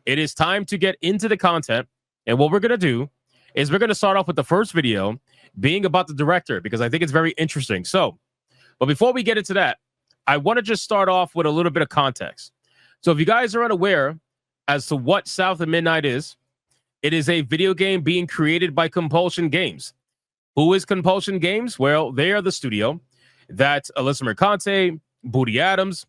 it is time to get into the content. And what we're going to do is we're going to start off with the first video being about the director, because I think it's very interesting. So, but before we get into that, I want to just start off with a little bit of context. So if you guys are unaware as to what South of Midnight is, it is a video game being created by Compulsion Games. Who is Compulsion Games? Well, they are the studio that Alyssa Mercante, Booty Adams,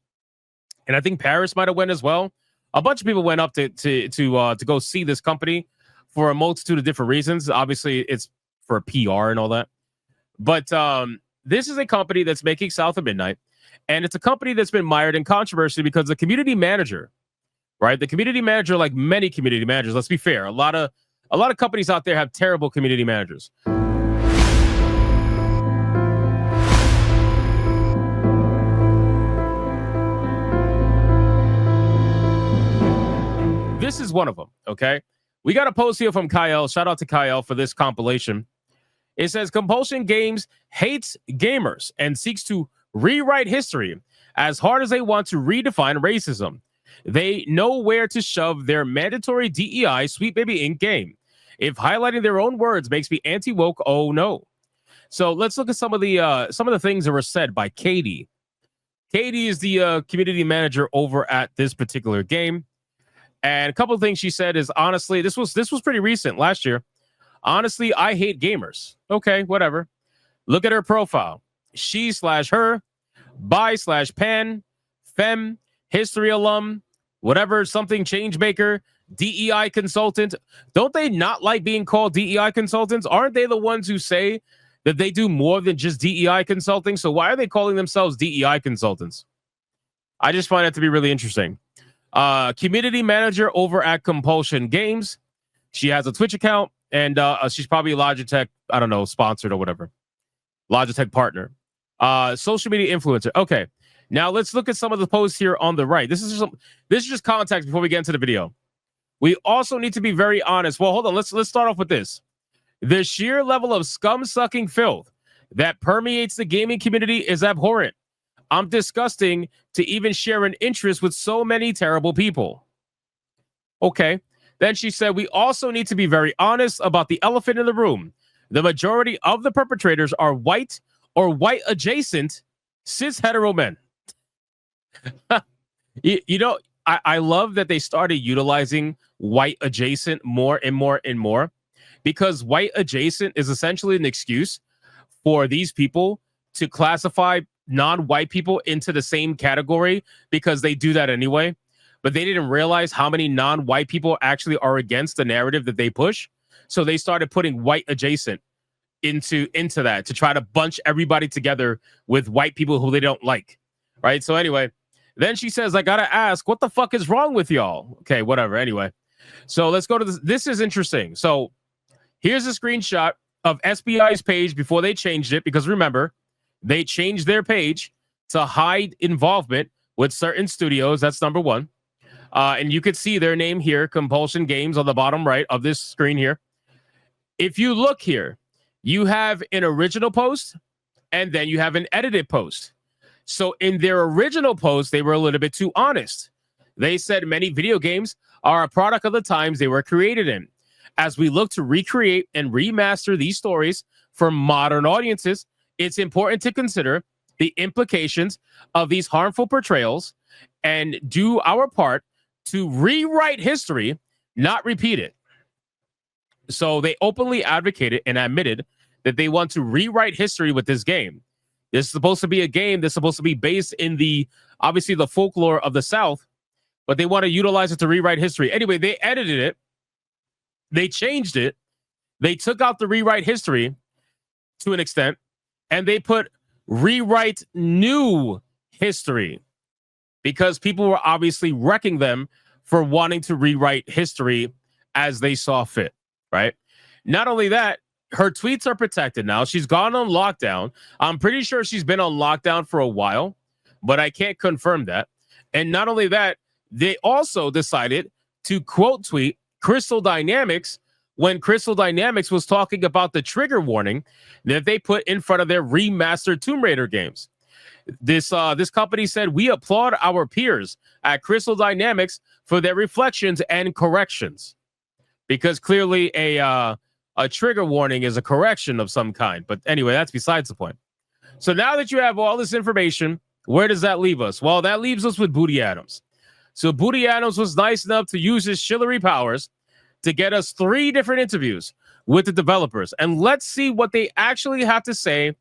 and I think Paris might have went as well. A bunch of people went up to go see this company for a multitude of different reasons. Obviously, it's for PR and all that. But this is a company that's making South of Midnight, and it's a company that's been mired in controversy because the community manager, right? The community manager, like many community managers, let's be fair, a lot of companies out there have terrible community managers. This is one of them, okay? We got a post here from Kyle. Shout out to Kyle for this compilation. It says, Compulsion Games hates gamers and seeks to rewrite history as hard as they want to redefine racism. They know where to shove their mandatory DEI Sweet Baby Inc. game. If highlighting their own words makes me anti-woke, oh no. So let's look at some of the things that were said by Katie. Katie is the community manager over at this particular game. And a couple of things she said is, honestly, this was pretty recent, last year. Honestly, I hate gamers. Okay, whatever. Look at her profile. She/her, bi/pan, femme, history alum, whatever, something change maker, DEI consultant. Don't they not like being called DEI consultants? Aren't they the ones who say that they do more than just DEI consulting? So why are they calling themselves DEI consultants? I just find that to be really interesting. Community manager over at Compulsion Games. She has a Twitch account, and she's probably a Logitech, I don't know, sponsored or whatever. Logitech partner. Social media influencer. Okay. Now let's look at some of the posts here on the right. This is just context before we get into the video. We also need to be very honest. Well, hold on. Let's start off with this. The sheer level of scum-sucking filth that permeates the gaming community is abhorrent. I'm disgusting to even share an interest with so many terrible people. Okay. Then she said, we also need to be very honest about the elephant in the room. The majority of the perpetrators are white or white adjacent cis hetero men. you know, I love that they started utilizing white adjacent more and more and more, because white adjacent is essentially an excuse for these people to classify non-white people into the same category, because they do that anyway. But they didn't realize how many non-white people actually are against the narrative that they push. So they started putting white adjacent into that to try to bunch everybody together with white people who they don't like. Right. So anyway, then she says, I got to ask, what the fuck is wrong with y'all? Okay, whatever. Anyway, so let's go to this. This is interesting. So here's a screenshot of SBI's page before they changed it, because remember, they changed their page to hide involvement with certain studios. That's number one. And you could see their name here, Compulsion Games, on the bottom right of this screen here. If you look here, you have an original post, and then you have an edited post. So in their original post, they were a little bit too honest. They said many video games are a product of the times they were created in. As we look to recreate and remaster these stories for modern audiences, it's important to consider the implications of these harmful portrayals and do our part to rewrite history, not repeat it. So they openly advocated and admitted that they want to rewrite history with this game. This is supposed to be a game that's supposed to be based in obviously the folklore of the South, but they want to utilize it to rewrite history. Anyway, they edited it. They changed it. They took out the rewrite history to an extent, and they put rewrite new history, because people were obviously wrecking them for wanting to rewrite history as they saw fit, right? Not only that, her tweets are protected now. She's gone on lockdown. I'm pretty sure she's been on lockdown for a while, but I can't confirm that. And not only that, they also decided to quote tweet Crystal Dynamics when Crystal Dynamics was talking about the trigger warning that they put in front of their remastered Tomb Raider games. This company said, we applaud our peers at Crystal Dynamics for their reflections and corrections, because clearly a trigger warning is a correction of some kind. But anyway, that's besides the point. So now that you have all this information, where does that leave us? Well, that leaves us with Booty Adams. So Booty Adams was nice enough to use his chivalry powers to get us 3 different interviews with the developers. And let's see what they actually have to say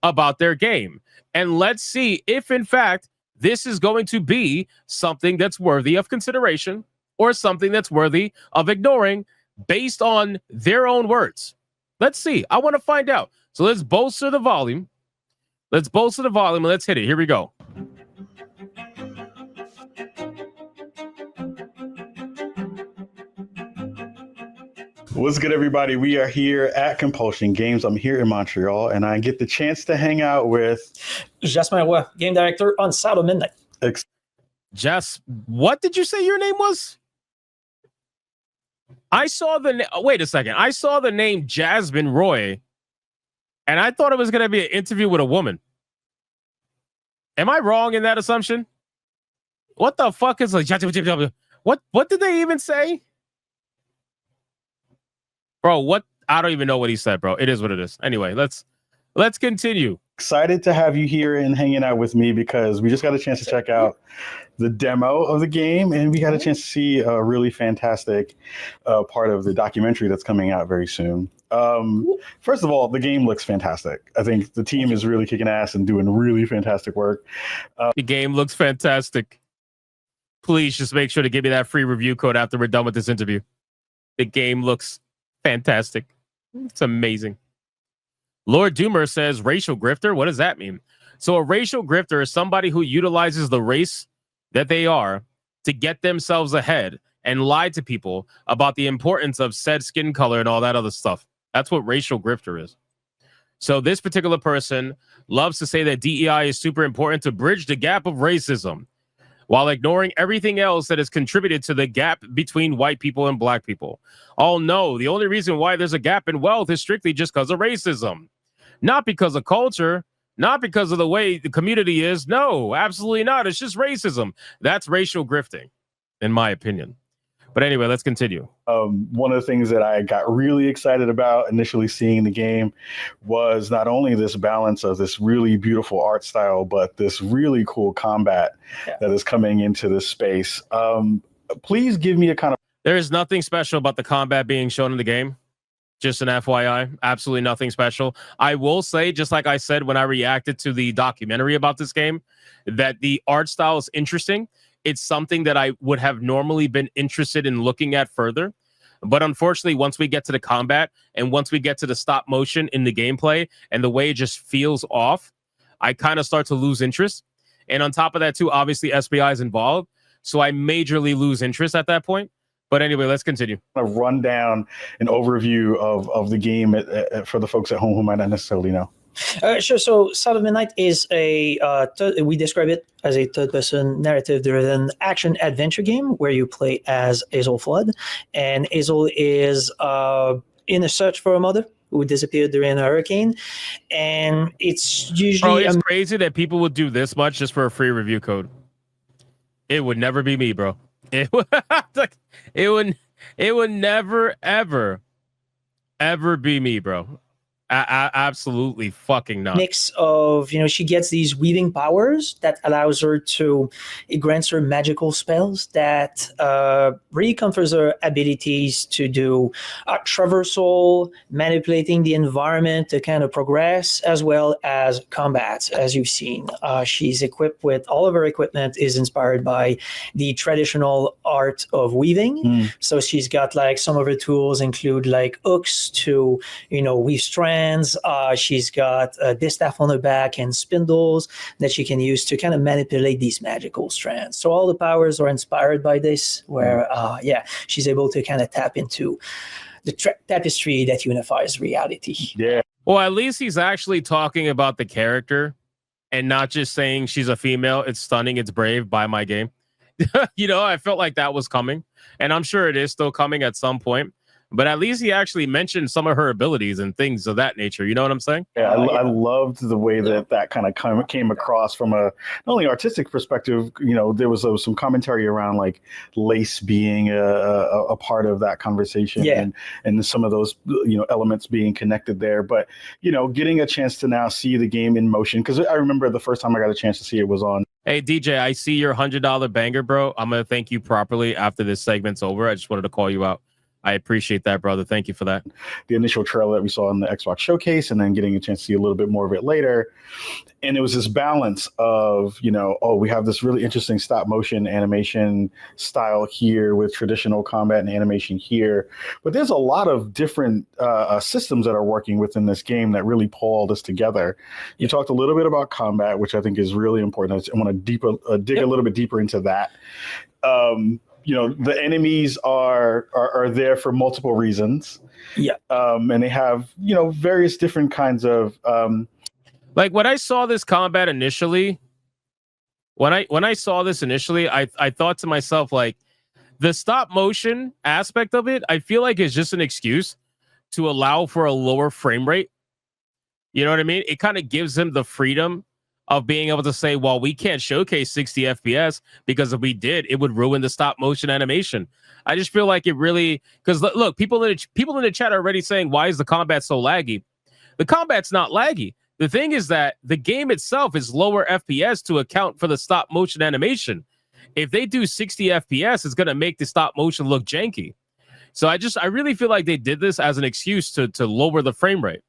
about their game. And let's see if, in fact, this is going to be something that's worthy of consideration or something that's worthy of ignoring based on their own words. Let's see. I want to find out. So let's bolster the volume. Let's bolster the volume and let's hit it. Here we go. What's good, everybody? We are here at Compulsion Games. I'm here in Montreal, and I get the chance to hang out with Jasmin Roy, game director on Saturday Midnight. Jess, what did you say your name was? I saw the wait a second. I saw the name Jasmin Roy, and I thought it was going to be an interview with a woman. Am I wrong in that assumption? What the fuck is like? What did they even say? Bro, what? I don't even know what he said, bro. It is what it is. Anyway, let's continue. Excited to have you here and hanging out with me because we just got a chance to check out the demo of the game, and we got a chance to see a really fantastic part of the documentary that's coming out very soon. First of all, the game looks fantastic. I think the team is really kicking ass and doing really fantastic work. The game looks fantastic. Please just make sure to give me that free review code after we're done with this interview. The game looks fantastic. It's amazing. Lord Doomer says racial grifter. What does that mean? So a racial grifter is somebody who utilizes the race that they are to get themselves ahead and lie to people about the importance of said skin color and all that other stuff. That's what racial grifter is. So this particular person loves to say that DEI is super important to bridge the gap of racism while ignoring everything else that has contributed to the gap between white people and black people. Oh no, the only reason why there's a gap in wealth is strictly just because of racism. Not because of culture, not because of the way the community is. No, absolutely not. It's just racism. That's racial grifting, in my opinion. But anyway, let's continue. One of the things that I got really excited about initially seeing the game was not only this balance of this really beautiful art style, but this really cool combat that is coming into this space. Please give me a kind of... There is nothing special about the combat being shown in the game. Just an FYI, absolutely nothing special. I will say, just like I said when I reacted to the documentary about this game, that the art style is interesting. It's something that I would have normally been interested in looking at further. But unfortunately, once we get to the combat and once we get to the stop motion in the gameplay and the way it just feels off, I kind of start to lose interest. And on top of that, too, obviously SBI is involved. So I majorly lose interest at that point. But anyway, let's continue. A rundown, an overview of the game for the folks at home who might not necessarily know. Sure. So Sound of Midnight is we describe it as a third-person narrative-driven action-adventure game where you play as Hazel Flood. And Hazel is in a search for a mother who disappeared during a hurricane. And it's usually... Bro, it's crazy that people would do this much just for a free review code. It would never be me, bro. It would never, ever be me, bro. Absolutely fucking not. Mix of, she gets these weaving powers that allows her to, it grants her magical spells that really confers her abilities to do traversal, manipulating the environment to kind of progress, as well as combat, as you've seen. She's equipped with, all of her equipment is inspired by the traditional art of weaving. So she's got like, some of her tools include like hooks to, weave strands. She's got a distaff on her back and spindles that she can use to kind of manipulate these magical strands. So all the powers are inspired by this, where, she's able to kind of tap into the tapestry that unifies reality. Yeah. Well, at least he's actually talking about the character and not just saying she's a female. It's stunning. It's brave. Buy my game. I felt like that was coming, and I'm sure it is still coming at some point. but at least he actually mentioned some of her abilities and things of that nature. You know what I'm saying? Yeah, I loved the way that kind of came across from a not only artistic perspective. There was some commentary around like lace being a part of that conversation, and some of those elements being connected there. But getting a chance to now see the game in motion, because I remember the first time I got a chance to see it was on. Hey DJ, I see your $100 banger, bro. I'm gonna thank you properly after this segment's over. I just wanted to call you out. I appreciate that, brother. Thank you for that. The initial trailer that we saw in the Xbox showcase, and then getting a chance to see a little bit more of it later. And it was this balance of, we have this really interesting stop motion animation style here with traditional combat and animation here. But there's a lot of different systems that are working within this game that really pull all this together. You talked a little bit about combat, which I think is really important. I want to dig a little bit deeper into that. The enemies are there for multiple reasons. Yeah. And they have, various different kinds of like when I saw this combat initially, when I saw this initially, I thought to myself, like, the stop motion aspect of it, I feel like is just an excuse to allow for a lower frame rate. You know what I mean? It kind of gives them the freedom of being able to say, well, we can't showcase 60 FPS because if we did, it would ruin the stop motion animation. I just feel like it really, because look, people in the chat are already saying, why is the combat so laggy? The combat's not laggy. The thing is that the game itself is lower FPS to account for the stop motion animation. If they do 60 FPS, it's going to make the stop motion look janky. So I really feel like they did this as an excuse to lower the frame rate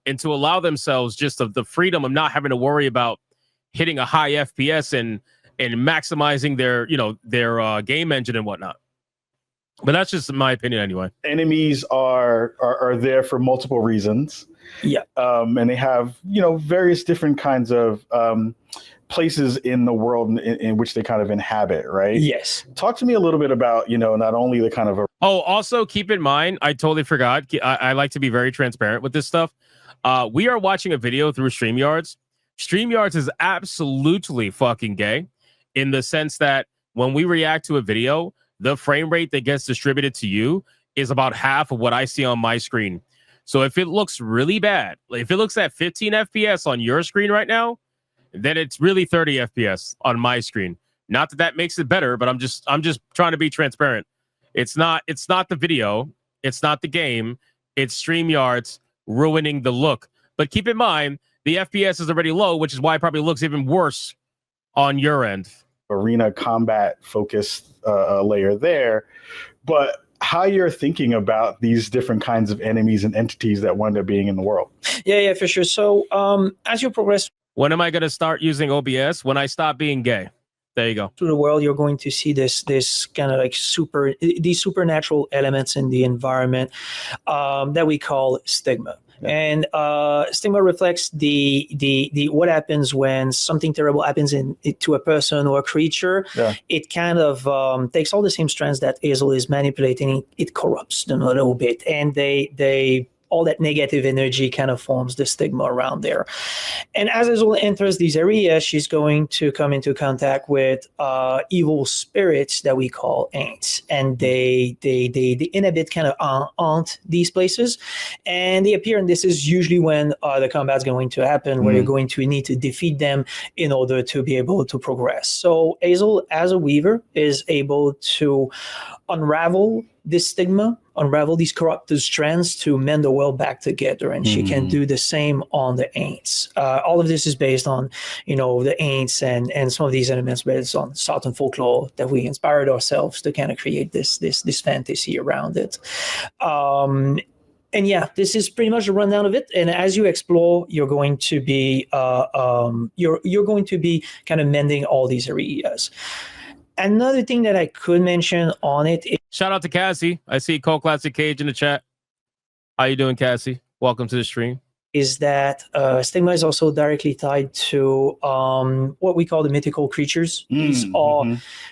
and to allow themselves just the freedom of not having to worry about hitting a high FPS and maximizing their game engine and whatnot. But that's just my opinion anyway. Enemies are there for multiple reasons. Yeah. And they have, various different kinds of places in the world in which they kind of inhabit, right? Yes. Talk to me a little bit about, not only the kind of... Also keep in mind, I totally forgot. I like to be very transparent with this stuff. We are watching a video through StreamYards. StreamYards is absolutely fucking gay in the sense that when we react to a video, the frame rate that gets distributed to you is about half of what I see on my screen. So if it looks really bad, if it looks at 15 FPS on your screen right now, then it's really 30 FPS on my screen. Not that that makes it better, but I'm just trying to be transparent. It's not the video, it's not the game, it's StreamYards ruining the look. But keep in mind, the FPS is already low, which is why it probably looks even worse on your end. Arena combat focused layer there, but how you're thinking about these different kinds of enemies and entities that wind up being in the world. Yeah, for sure. So as you progress, when am I going to start using OBS? When I stop being gay. There you go. Through the world, you're going to see this kind of like these supernatural elements in the environment that we call stigma. And stigma reflects the what happens when something terrible happens to a person or a creature. Yeah. It kind of takes all the same strands that Hazel is manipulating. It corrupts them a little bit, and they all that negative energy kind of forms the stigma around there. And as Hazel enters these areas, she's going to come into contact with evil spirits that we call aints. And they inhabit kind of haunt these places. And they appear, and this is usually when the combat's going to happen, where you're going to need to defeat them in order to be able to progress. So Hazel, as a weaver, is able to unravel this stigma, unravel these corrupted strands to mend the world back together, and she can do the same on the aints. All of this is based on, the aints and some of these elements based on Southern folklore that we inspired ourselves to kind of create this fantasy around it. And yeah, this is pretty much a rundown of it. And as you explore, you're going to be you're going to be kind of mending all these areas. Another thing that I could mention on it is, shout out to Cassie. I see Cole Classic Cage in the chat. How you doing, Cassie? Welcome to the stream. Is that stigma is also directly tied to what we call the mythical creatures. These are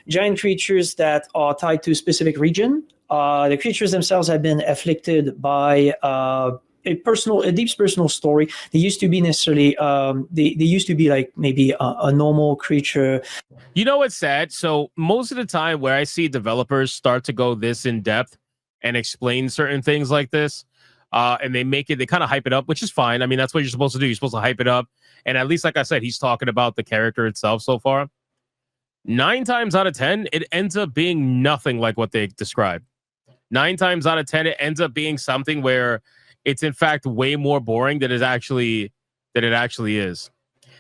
giant creatures that are tied to a specific region. The creatures themselves have been afflicted by a deep personal story. They used to be necessarily they used to be like maybe a normal creature. You know what's sad? So most of the time where I see developers start to go this in depth and explain certain things like this. And they kind of hype it up, which is fine. I mean, that's what you're supposed to do. You're supposed to hype it up. And at least, like I said, he's talking about the character itself so far. 9 times out of 10, it ends up being nothing like what they described. 9 times out of 10, it ends up being something where it's in fact way more boring than it actually is.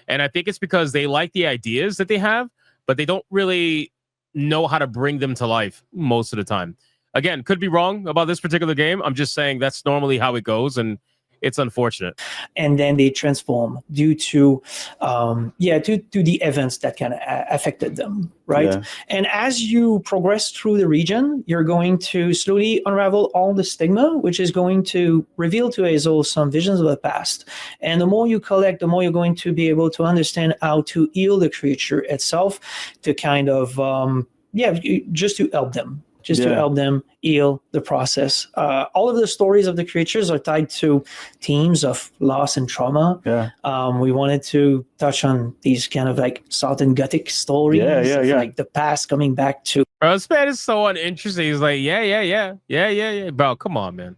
And I think it's because they like the ideas that they have, but they don't really know how to bring them to life most of the time. Again, could be wrong about this particular game. I'm just saying that's normally how it goes, and it's unfortunate. And then they transform due to the events that kind of affected them, right? Yeah. And as you progress through the region, you're going to slowly unravel all the stigma, which is going to reveal to Hazel some visions of the past. And the more you collect, the more you're going to be able to understand how to heal the creature itself, to kind of just to help them. To help them heal the process. All of the stories of the creatures are tied to themes of loss and trauma. Yeah. We wanted to touch on these kind of like Southern Gothic stories. Like the past coming back to. Bro, this man is so uninteresting. He's like, yeah. Bro, come on, man.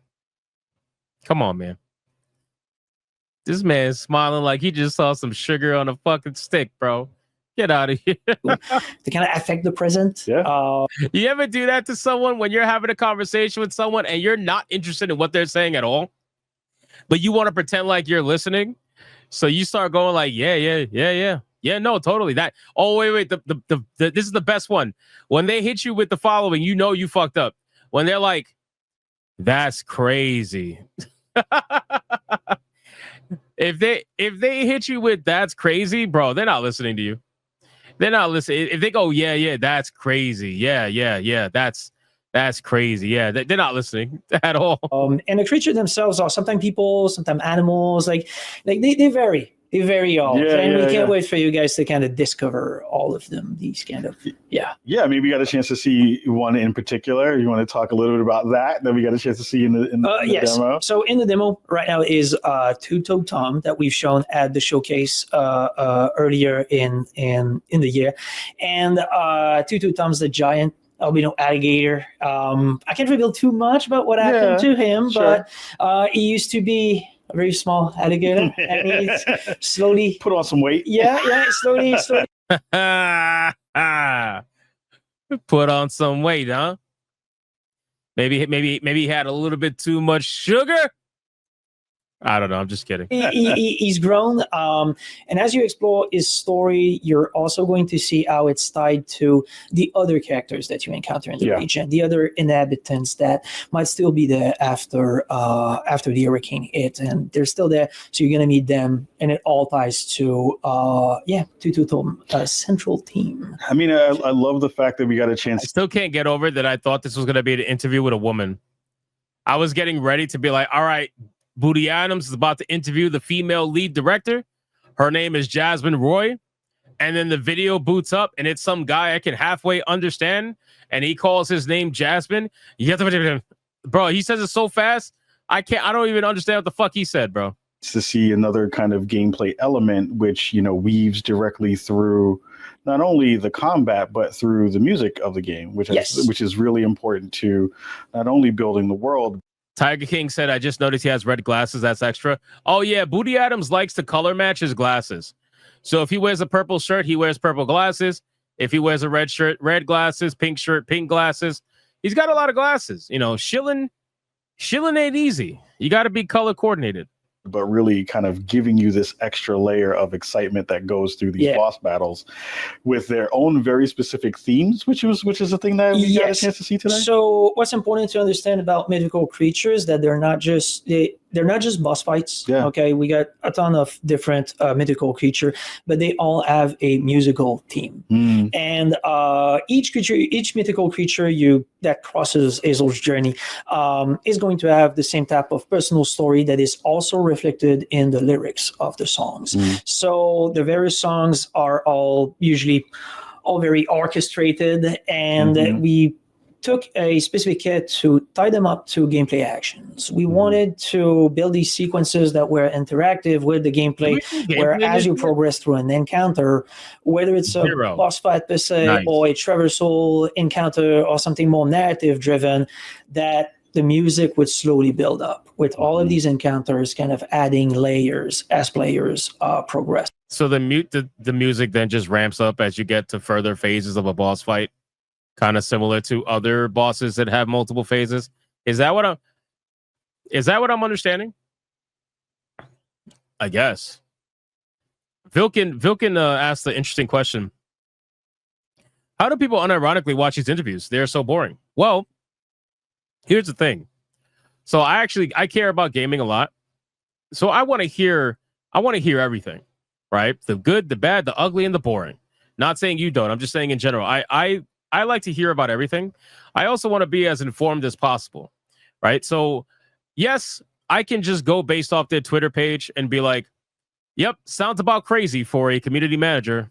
This man is smiling like he just saw some sugar on a fucking stick, bro. Get out of here. To kind of affect the present. Yeah. You ever do that to someone when you're having a conversation with someone and you're not interested in what they're saying at all, but you want to pretend like you're listening? So you start going like, yeah, no, totally. That. Oh, wait. The this is the best one. When they hit you with the following, you know you fucked up. When they're like, that's crazy. If they hit you with that's crazy, bro, they're not listening to you. They're not listening. If they go, yeah, that's crazy. Yeah, that's crazy. Yeah, they're not listening at all. And the creature themselves are sometimes people, sometimes animals. Like they vary. They vary all. And we can't wait for you guys to kind of discover all of them. These kind of Yeah, maybe we got a chance to see one in particular. You want to talk a little bit about that? Then we got a chance to see in the demo. So in the demo right now is Two-Toed Tom that we've shown at the showcase earlier in the year, and Two-Toed Tom's the giant albino alligator. I can't reveal too much about what happened to him, but he used to be a very small alligator, and he's slowly put on some weight. Slowly. Put on some weight, huh? Maybe he had a little bit too much sugar. I don't know. I'm just kidding. He's grown. And as you explore his story, you're also going to see how it's tied to the other characters that you encounter in the region, the other inhabitants that might still be there after the hurricane hit. And they're still there. So you're going to meet them. And it all ties to Two-Toed central theme. I mean, I love the fact that we got a chance. I still can't get over that I thought this was going to be an interview with a woman. I was getting ready to be like, all right, Booty Adams is about to interview the female lead director. Her name is Jasmine Roy. And then the video boots up and it's some guy I can halfway understand. And he calls his name Jasmine. Bro, he says it so fast. I don't even understand what the fuck he said, bro. To see another kind of gameplay element, which, weaves directly through not only the combat, but through the music of the game, which is really important to not only building the world. Tiger King said, I just noticed he has red glasses. That's extra. Oh, yeah. Booty Adams likes to color match his glasses. So if he wears a purple shirt, he wears purple glasses. If he wears a red shirt, red glasses, pink shirt, pink glasses. He's got a lot of glasses. Shilling ain't easy. You got to be color coordinated. But really kind of giving you this extra layer of excitement that goes through these boss battles with their own very specific themes, which is a thing that we got a chance to see today. So what's important to understand about mythical creatures that they're not just boss fights. Yeah. Okay, we got a ton of different mythical creature, but they all have a musical theme. And each mythical creature that crosses Hazel's journey is going to have the same type of personal story that is also reflected in the lyrics of the songs. So the various songs are all very orchestrated, and we took a specific kit to tie them up to gameplay actions. We wanted to build these sequences that were interactive with the gameplay, where as you progress through an encounter, whether it's a boss fight per se, or a traversal encounter, or something more narrative driven, that the music would slowly build up with all of these encounters, kind of adding layers as players progress. So the music then just ramps up as you get to further phases of a boss fight, kind of similar to other bosses that have multiple phases. Is that what I'm understanding? I guess. Vilkin asked the interesting question. How do people unironically watch these interviews? They're so boring. Well, here's the thing. So I care about gaming a lot. So I want to hear everything, right? The good, the bad, the ugly, and the boring. Not saying you don't. I'm just saying in general. I like to hear about everything. I also want to be as informed as possible, right? So yes, I can just go based off their Twitter page and be like, yep, sounds about crazy for a community manager.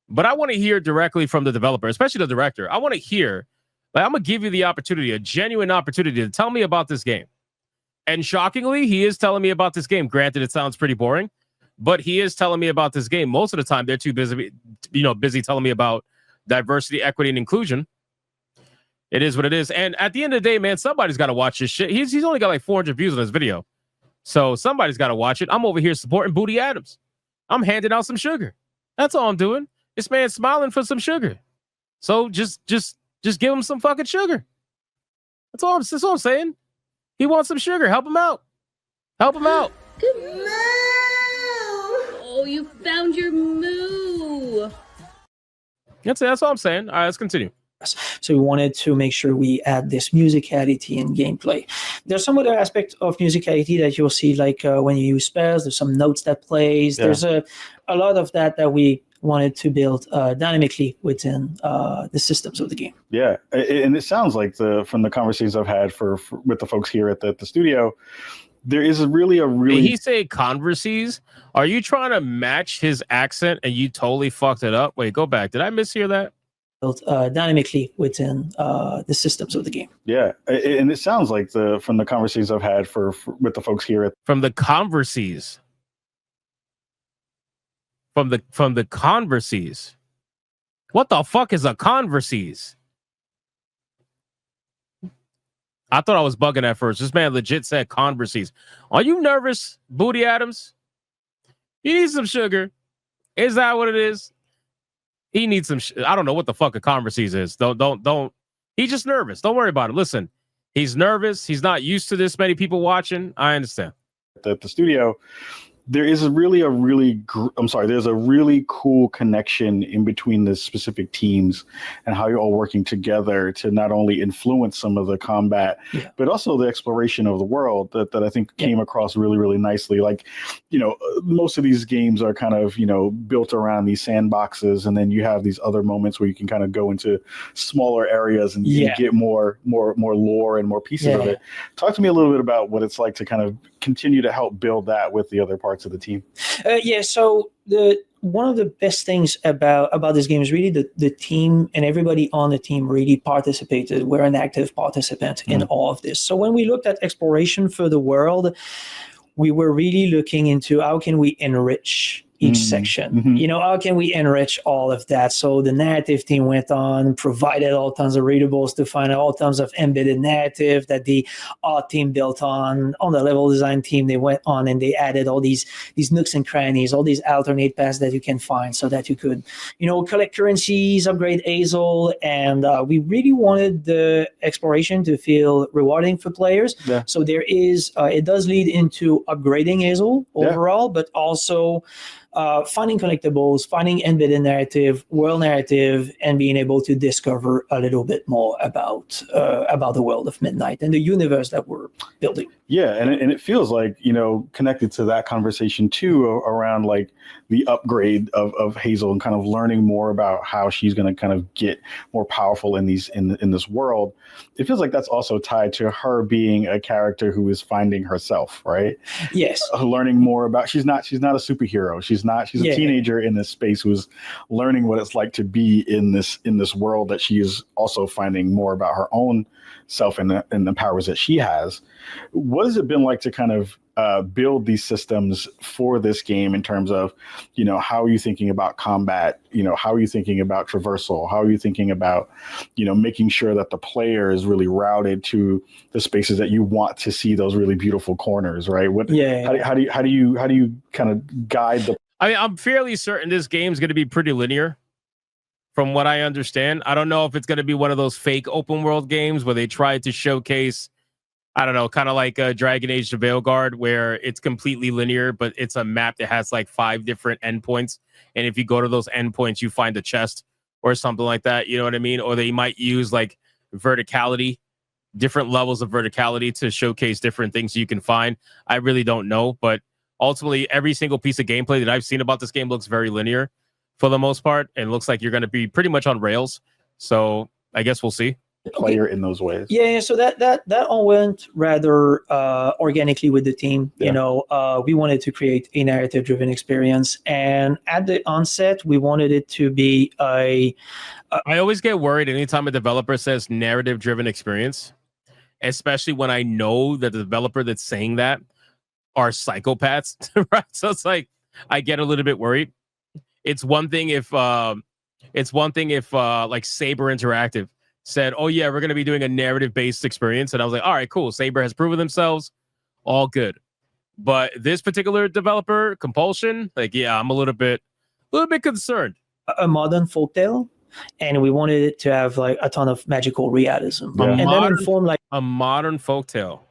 But I want to hear directly from the developer, especially the director. I want to hear, like, I'm going to give you the opportunity, a genuine opportunity to tell me about this game. And shockingly, he is telling me about this game. Granted, it sounds pretty boring, but he is telling me about this game. Most of the time, they're too busy telling me about diversity, equity, and inclusion. It is what it is. And at the end of the day, man, somebody's got to watch this shit. He's only got like 400 views on this video. So somebody's got to watch it. I'm over here supporting Booty Adams. I'm handing out some sugar. That's all I'm doing. This man's smiling for some sugar. So just give him some fucking sugar. That's all I'm saying. He wants some sugar. Help him out. Help him out. Good moo. Oh, you found your moo. That's all I'm saying. All right, let's continue. So we wanted to make sure we add this musicality in gameplay. There's some other aspect of musicality that you'll see, like when you use spells, there's some notes that plays. Yeah. There's a lot of that we wanted to build dynamically within the systems of the game. Yeah, and it sounds like from the conversations I've had with the folks here at the studio, there is really Did he say converses? Are you trying to match his accent and you totally fucked it up? Wait, go back. Did I mishear that? Built dynamically within the systems of the game. Yeah, and it sounds like from the conversations I've had with the folks here from the converses. From the converses. What the fuck is a converses? I thought I was bugging at first. This man legit said converses. Are you nervous, Booty Adams? You need some sugar. Is that what it is? He needs some. I don't know what the fuck a converses is. Don't. He's just nervous. Don't worry about it. Listen, he's nervous. He's not used to this many people watching. I understand. At the studio, there is there's a really cool connection in between the specific teams and how you're all working together to not only influence some of the combat, but also the exploration of the world that I think came across really, really nicely. Like, most of these games are kind of, built around these sandboxes, and then you have these other moments where you can kind of go into smaller areas and get more lore and more pieces of it. Talk to me a little bit about what it's like to kind of continue to help build that with the other parts of the team. So one of the best things about this game is really the team, and everybody on the team really participated. We're an active participant in all of this. So when we looked at exploration for the world, we were really looking into how can we enrich each section. How can we enrich all of that? So the narrative team went on, provided all tons of readables to find all tons of embedded narrative that the art team built on the level design team. They went on and they added all these nooks and crannies, all these alternate paths that you can find so that you could, collect currencies, upgrade Hazel. And we really wanted the exploration to feel rewarding for players. Yeah. So there is, it does lead into upgrading Hazel overall, but also finding collectibles, finding embedded narrative, world narrative, and being able to discover a little bit more about the world of Midnight and the universe that we're building. Yeah, and it feels like, connected to that conversation too, around like the upgrade of Hazel and kind of learning more about how she's going to kind of get more powerful in this world. It feels like that's also tied to her being a character who is finding herself, right? Yes. Learning more about, she's not a superhero. She's a teenager in this space who's learning what it's like to be in this world that she is also finding more about her own self and the powers that she has. games. What has it been like to kind of build these systems for this game in terms of, how are you thinking about combat? How are you thinking about traversal? How are you thinking about, making sure that the player is really routed to the spaces that you want to see those really beautiful corners, right? How do you kind of guide the? I mean, I'm fairly certain this game's going to be pretty linear. From what I understand, I don't know if it's going to be one of those fake open world games where they try to showcase, I don't know, kind of like Dragon Age the Veilguard, where it's completely linear, but it's a map that has like 5 different endpoints. And if you go to those endpoints, you find a chest or something like that. You know what I mean? Or they might use like verticality, different levels of verticality to showcase different things you can find. I really don't know. But ultimately, every single piece of gameplay that I've seen about this game looks very linear for the most part. And looks like you're going to be pretty much on rails. So I guess we'll see. Player in those ways. Yeah, so that all went rather organically with the team. Yeah. We wanted to create a narrative driven experience, and at the onset we wanted it to be I always get worried anytime a developer says narrative driven experience, especially when I know that the developer that's saying that are psychopaths. Right? So it's like I get a little bit worried. It's one thing if like Saber Interactive said, "Oh yeah, we're going to be doing a narrative-based experience," and I was like, "All right, cool. Saber has proven themselves, all good." But this particular developer, Compulsion, like, yeah, I'm a little bit concerned. a modern folktale, and we wanted it to have like a ton of magical realism, Yeah. and that informed like A modern folktale.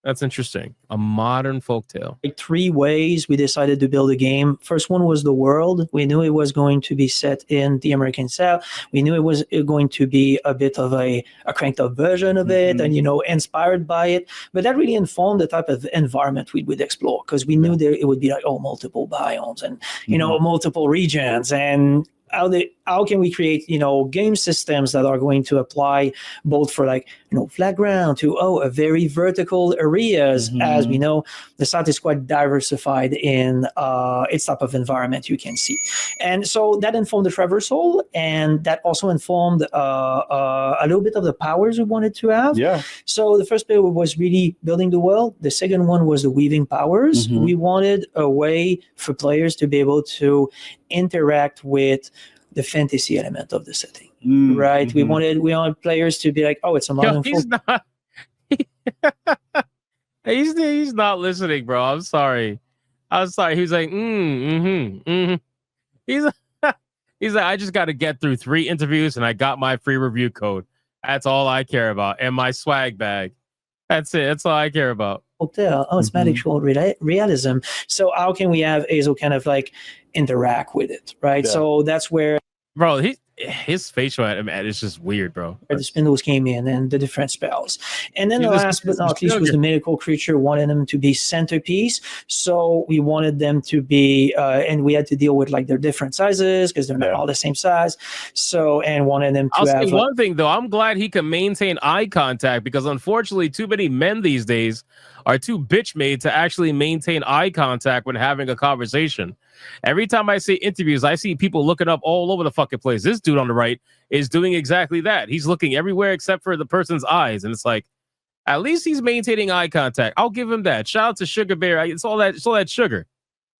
That's interesting. A modern folktale. 3 ways we decided to build a game. First one was the world. We knew it was going to be set in the American South. We knew it was going to be a bit of a cranked up version of it, and inspired by it. But that really informed the type of environment we would explore, because we knew that it would be like multiple biomes and multiple regions, and how can we create game systems that are going to apply both for like flat ground to a very vertical areas. As we know, the South is quite diversified in its type of environment you can see, and so that informed the traversal, and that also informed a little bit of the powers we wanted to have. So the first bit was really building the world. The second one was the weaving powers. We wanted a way for players to be able to interact with the fantasy element of the setting, right? We wanted players to be like, oh, it's a modern he's not he's not listening, bro. I'm sorry. He's like, he's like, I just got to get through 3 interviews and I got my free review code. That's all I care about, and my swag bag. That's it. That's all I care about. It's magical realism. So how can we have Azo kind of like interact with it, right? So that's where, bro, his facial animation is just weird, bro. The spindles came in and the different spells. And then the last but not least was the mythical creature. Wanted them to be centerpiece. So we wanted them to be, and we had to deal with like their different sizes because they're not all the same size. So, and wanted them to I'll have say one thing though, I'm glad he can maintain eye contact, because unfortunately too many men these days are too bitch made to actually maintain eye contact when having a conversation. Every time I see interviews, I see people looking up all over the fucking place. This dude on the right is doing exactly that. He's looking everywhere except for the person's eyes. And it's like, at least he's maintaining eye contact. I'll give him that. Shout out to Sugar Bear. It's all that sugar.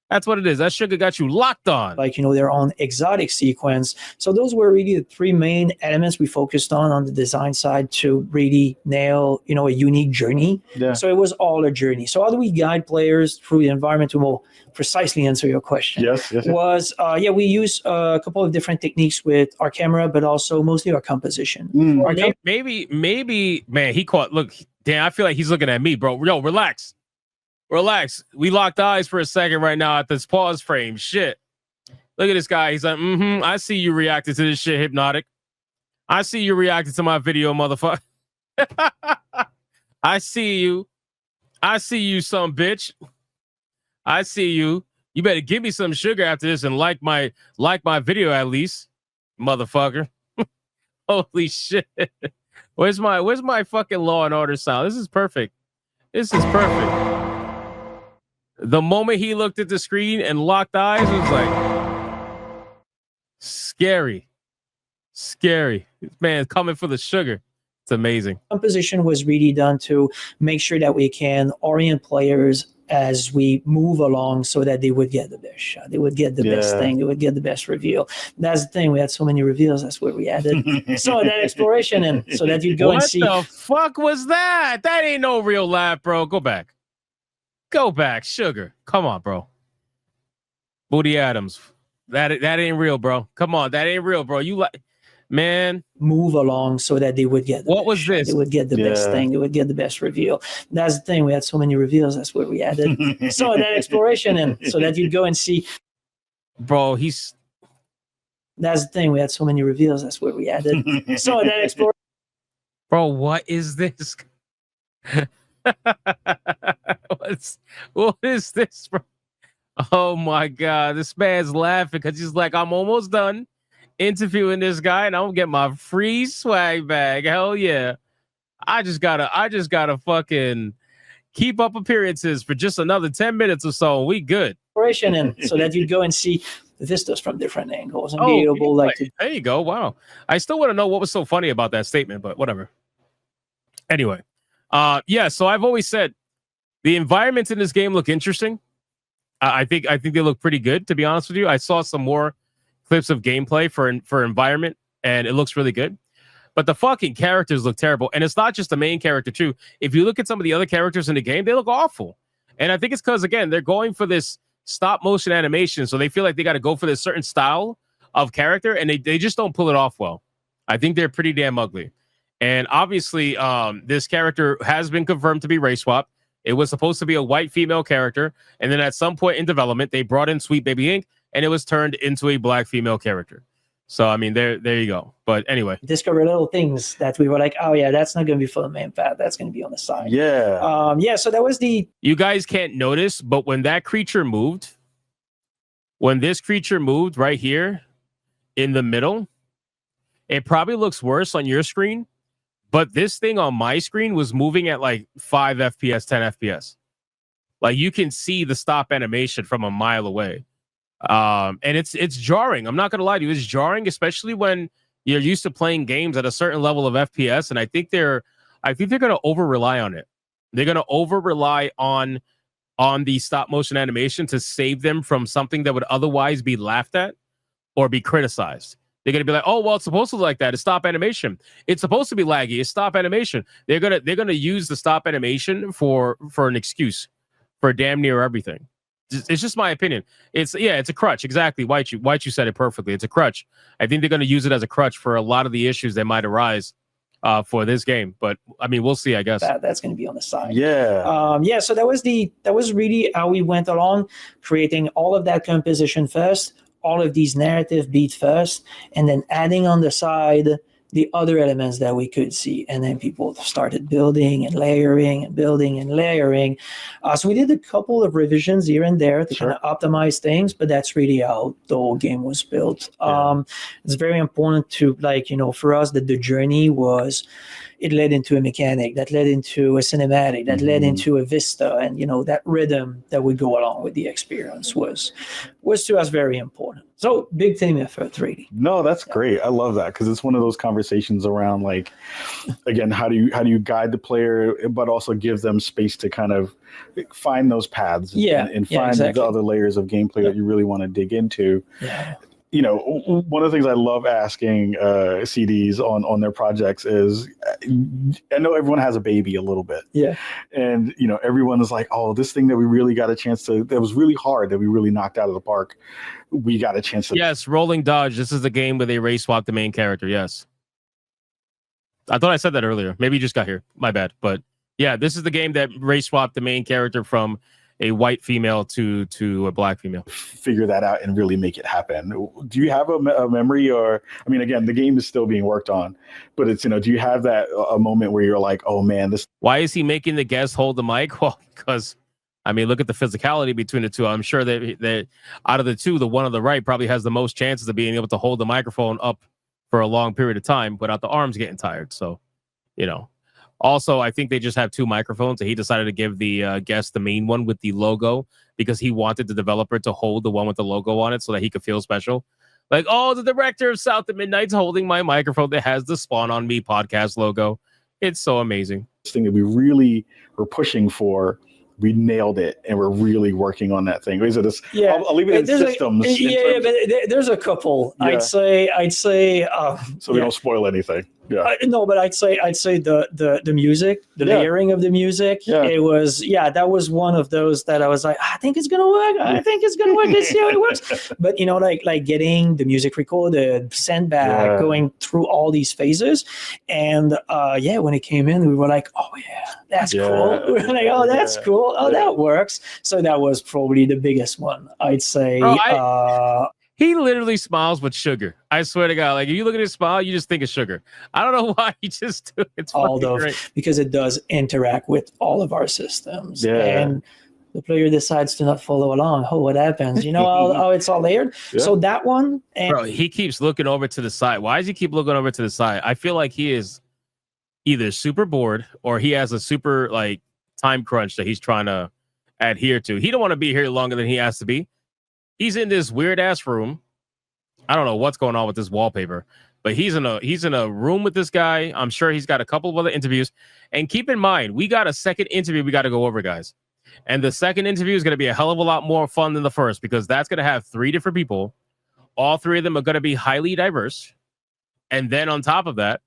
That's what it is. That sugar got you locked on. Like, their own exotic sequence. So those were really the 3 main elements we focused on the design side to really nail, a unique journey. So it was all a journey. So how do we guide players through the environment to more precisely answer your question? Yes. We use a couple of different techniques with our camera, but also mostly our composition. Maybe, man, he caught, look, damn, I feel like he's looking at me, bro. Yo, relax. We locked eyes for a second right now at this pause frame. Shit. Look at this guy. He's like, I see you reacted to this shit, Hypnotic. I see you reacted to my video, motherfucker. I see you, some bitch. I see you. You better give me some sugar after this and like my video at least, motherfucker. Holy shit. Where's my fucking Law and Order sound? This is perfect. The moment he looked at the screen and locked eyes, it was like scary. This man coming for the sugar. It's amazing. Composition was really done to make sure that we can orient players as we move along so that they would get the best shot, they would get the best thing, they would get the best reveal. That's the thing, we had so many reveals, that's where we added some of that exploration in so that you'd go and see. What the fuck was that? That ain't no real laugh, bro. Go back, sugar. Come on, bro. Booty Adams, that ain't real, bro. Come on, that ain't real, bro. You like, man, move along so that they would get the what was shot, this? they would get the best thing, they would get the best reveal. That's the thing, we had so many reveals, that's where we added some of that exploration in so that you'd go and see. Bro, that's the thing, we had so many reveals, that's where we added some of that exploration. Bro, what is this? What is this, bro? Oh my god, this man's laughing because he's like, I'm almost done interviewing this guy and I'm gonna get my free swag bag. Hell yeah. I just gotta fucking keep up appearances for just another 10 minutes or so and we good. And so that you'd go and see vistas from different angles and be able there you go. Wow. I still want to know what was so funny about that statement, but whatever. Anyway, yeah, so I've always said the environments in this game look interesting. I think they look pretty good, to be honest with you. I saw some more clips of gameplay for environment, and it looks really good. But the fucking characters look terrible. And it's not just the main character, too. If you look at some of the other characters in the game, they look awful. And I think it's because, again, they're going for this stop motion animation, so they feel like they got to go for this certain style of character, and they just don't pull it off well. I think they're pretty damn ugly. And obviously, this character has been confirmed to be race swap. It was supposed to be a white female character, and then at some point in development, they brought in Sweet Baby Ink, and it was turned into a black female character. So, I mean, there you go. But anyway. Discover little things that we were like, oh, yeah, that's not going to be for the main path. That's going to be on the side. Yeah. Yeah, so that was the... You guys can't notice, but when that creature moved, when this creature moved right here in the middle, it probably looks worse on your screen. But this thing on my screen was moving at like 5 FPS, 10 FPS. Like you can see the stop animation from a mile away. And it's jarring. I'm not going to lie to you. It's jarring, especially when you're used to playing games at a certain level of FPS. And I think they're going to over rely on it. They're going to over rely on the stop motion animation to save them from something that would otherwise be laughed at or be criticized. They're going to be like, oh, well, it's supposed to be like that. It's stop animation. It's supposed to be laggy. It's stop animation. They're going to use the stop animation for an excuse for damn near everything. It's just my opinion. It's a crutch. Exactly. White, you said it perfectly. It's a crutch. I think they're going to use it as a crutch for a lot of the issues that might arise for this game. But I mean, we'll see, I guess. That's going to be on the side. Yeah. Yeah. So that was really how we went along, creating all of that composition first, all of these narrative beats first, and then adding on the side the other elements that we could see. And then people started building and layering and building and layering. So we did a couple of revisions here and there to kind of optimize things, but that's really how the whole game was built. It's very important to, for us, that the journey it led into a mechanic, that led into a cinematic, that led into a vista, and that rhythm that would go along with the experience was to us very important. So big team effort, really. No, that's great. I love that because it's one of those conversations around, like, again, how do you guide the player, but also give them space to kind of find those paths and find the other layers of gameplay that you really want to dig into. Yeah. One of the things I love asking CDs on their projects is, I know everyone has a baby a little bit. Yeah. And, everyone is like, oh, this thing that we really got a chance to, that was really hard, that we really knocked out of the park. We got a chance to. Yes, Rolling Dodge. This is the game where they race swap the main character. Yes. I thought I said that earlier. Maybe you just got here. My bad. But yeah, this is the game that race swapped the main character from a white female to a black female. Figure that out and really make it happen. Do you have a memory, or, I mean, again, the game is still being worked on, but it's, do you have that a moment where you're like, oh man, this. Why is he making the guest hold the mic? Well, because, I mean, look at the physicality between the two. I'm sure that out of the two, the one on the right probably has the most chances of being able to hold the microphone up for a long period of time without the arms getting tired. So, Also, I think they just have two microphones, and he decided to give the guest the main one with the logo because he wanted the developer to hold the one with the logo on it so that he could feel special. Like, oh, the director of South at Midnight's holding my microphone that has the Spawn on Me podcast logo. It's so amazing. thing that we really were pushing for. We nailed it, and we're really working on that thing. Is it this? Yeah, I'll leave it in there's systems. but there's a couple. Yeah. I'd say. So we don't spoil anything. Yeah. No, but I'd say the music, the layering of the music. Yeah. It was that was one of those that I was like, I think it's gonna work. I think it's gonna work. Let's see how it works. But like getting the music recorded, sent back, going through all these phases, and when it came in, we were like, oh yeah, that's cool. We were like, oh, that's cool. Oh, that works. So that was probably the biggest one, I'd say. He literally smiles with sugar. I swear to God. Like, if you look at his smile, you just think of sugar. I don't know why he just do it. It's great. Because it does interact with all of our systems. Yeah. And the player decides to not follow along. Oh, what happens? You know how it's all layered? Yeah. So that one. Bro, he keeps looking over to the side. Why does he keep looking over to the side? I feel like he is either super bored or he has a super, like, time crunch that he's trying to adhere to. He don't want to be here longer than he has to be. He's in this weird ass room. I don't know what's going on with this wallpaper, but he's in a room with this guy. I'm sure he's got a couple of other interviews. And keep in mind, we got a second interview we got to go over, guys. And the second interview is going to be a hell of a lot more fun than the first because that's going to have 3 different people. All 3 of them are going to be highly diverse. And then on top of that,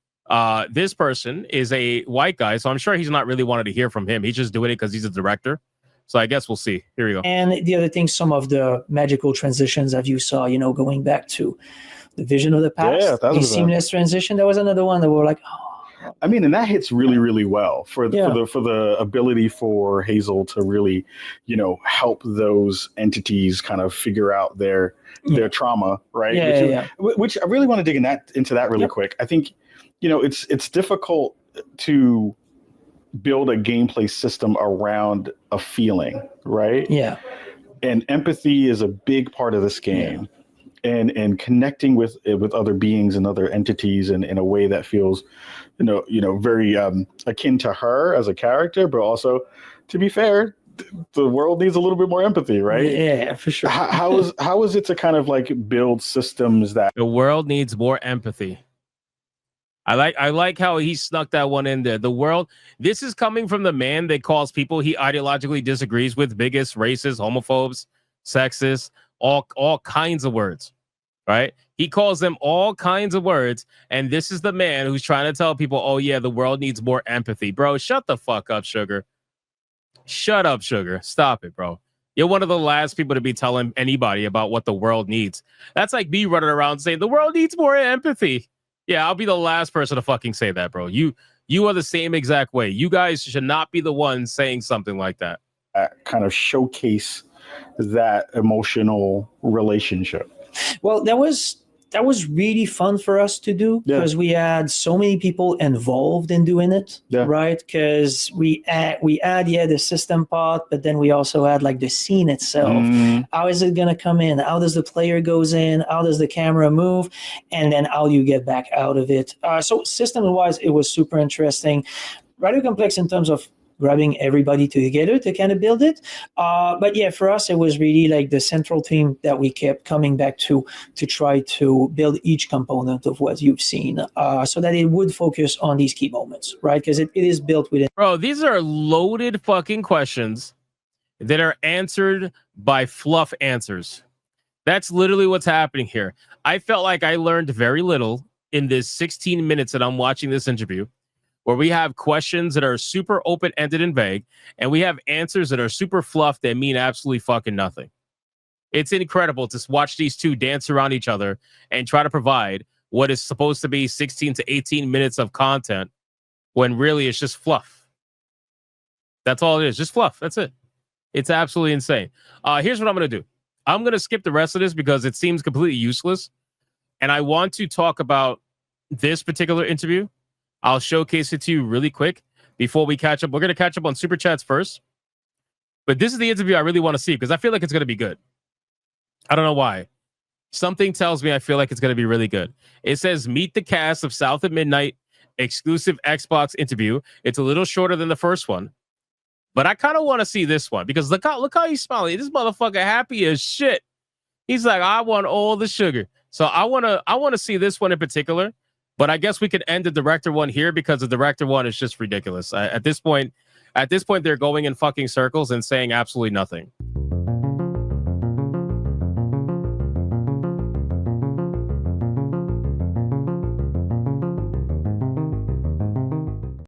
this person is a white guy, so I'm sure he's not really wanted to hear from him. He's just doing it because he's a director. So I guess we'll see. Here we go. And the other thing, some of the magical transitions that you saw, going back to the vision of the past, the seamless transition. That was another one that we were like, oh. I mean, and that hits really, really well for the ability for Hazel to really, help those entities kind of figure out their trauma, right? Which I really want to dig into that really quick. I think, it's difficult to build a gameplay system around a feeling, right? Yeah. And empathy is a big part of this game. And connecting with other beings and other entities in a way that feels, very akin to her as a character, but also, to be fair, the world needs a little bit more empathy, right? Yeah, for sure. How is it to kind of like build systems that the world needs more empathy? I like how he snuck that one in there. The world, this is coming from the man that calls people he ideologically disagrees with bigots, racists, homophobes, sexists, all kinds of words, right? He calls them all kinds of words, and this is the man who's trying to tell people, oh yeah, the world needs more empathy. Bro, shut the fuck up, Sugar. Shut up, Sugar. Stop it, bro. You're one of the last people to be telling anybody about what the world needs. That's like me running around saying the world needs more empathy. Yeah, I'll be the last person to fucking say that, bro. You are the same exact way. You guys should not be the ones saying something like that. Kind of showcase that emotional relationship. Well, that was really fun for us to do because we had so many people involved in doing it, right? Because we had the system part, but then we also had like the scene itself. How is it going to come in? How does the player goes in? How does the camera move? And then how do you get back out of it? So system-wise, it was super interesting. Rather complex in terms of grabbing everybody together to kind of build it. But yeah, for us, it was really like the central theme that we kept coming back to try to build each component of what you've seen so that it would focus on these key moments, right? Because it is built within. Bro, these are loaded fucking questions that are answered by fluff answers. That's literally what's happening here. I felt like I learned very little in this 16 minutes that I'm watching this interview, where we have questions that are super open-ended and vague, and we have answers that are super fluff that mean absolutely fucking nothing. It's incredible to watch these two dance around each other and try to provide what is supposed to be 16 to 18 minutes of content when really it's just fluff. That's all it is, just fluff. That's it. It's absolutely insane. Here's what I'm going to do. I'm going to skip the rest of this because it seems completely useless, and I want to talk about this particular interview. I'll showcase it to you really quick before we catch up. We're going to catch up on Super Chats first. But this is the interview I really want to see because I feel like it's going to be good. I don't know why. Something tells me I feel like it's going to be really good. It says, meet the cast of South at Midnight, exclusive Xbox interview. It's a little shorter than the first one. But I kind of want to see this one because look how he's smiling. This motherfucker happy as shit. He's like, I want all the sugar. So I want to see this one in particular. But I guess we could end the director one here because the director one is just ridiculous. At this point, they're going in fucking circles and saying absolutely nothing.